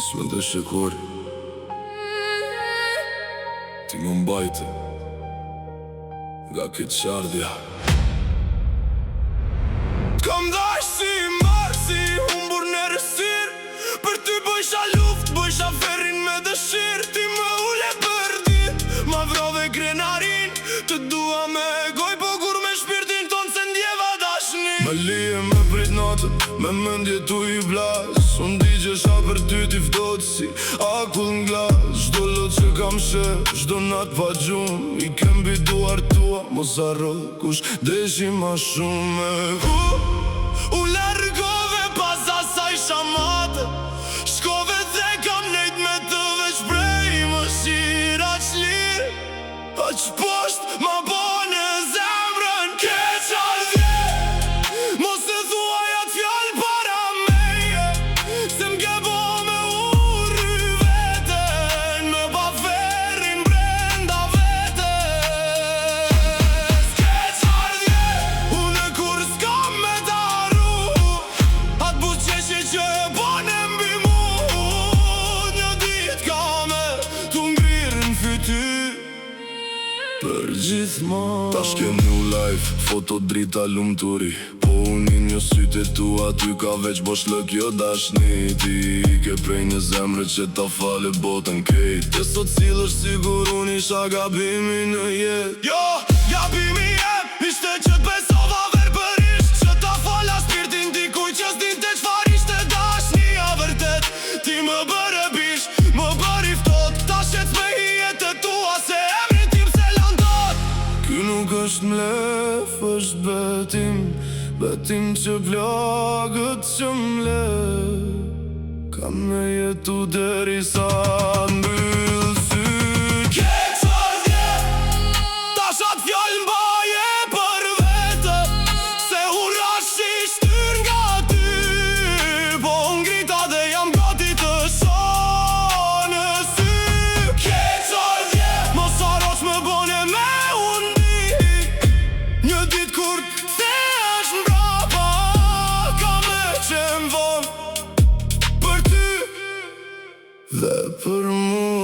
S'me dhe shikori ti më mbajte nga këtë qardhja. T'kam dash si marë, si humbur në rësir. Për ty bëjsha luft, bëjsha ferrin me dëshir. Ti më ule për dit, ma vrove krenarin. Të dua me goj, po kur me shpirtin ton se ndjeva dashni. Me lije me prit natët, me mëndje tu i vlas. Unë digjesha për ty t'i vdojt si akull n'glas. Shdo lot që kam shdo nat pa gjum. I kem biduar tua, mos arro kush deshi ma shumë. U largove pas asaj shamate. Shkove dhe kam nejt me të veç prej më shira qlir. Aq posht ma bone zemrën ke qardhje. Mos e thuaj atë fjall para meje, se m'ke bo me urry veten. Me pa ferrin brenda vetes. Ke qardhje, une kur s'kam me daru atë buqeshje që e bane mbi mu. Një dit ka me t'u ngrirë n'fytyr për gjithmonë. Ta shke new life, foto drita lumturi. Po unin një syte tua, ty ka veç bosh lëk jo dashni. Ti ke prej një zemrë që ta fale botën kejt. Te sot cilësh sigur unë isha gabimi në jet. Jo, gabimi jem, ishte që t'besova verbërisht. Që ta fola spirtin dikuj që s'dinte qfar ishte dashnia vërtet. Ti më bërë bish, më bëri ftot. Ta shec me hijet e tua se emrin tim se landot. Ky nuk është mlef, është betim. Betim që plagët që mle. Kam me jetu deri sa mbyll sy. Ke qardhje, tash atë fjall m'baje për vete. Se hurash i shtyr nga ty. Po ngrita dhe jam gati të shoh në sy. Ke qardhje, mos harrosh më bone me undi. Një dit kur t'thesh mbrapa, ka me qem von për ty Dhe për mu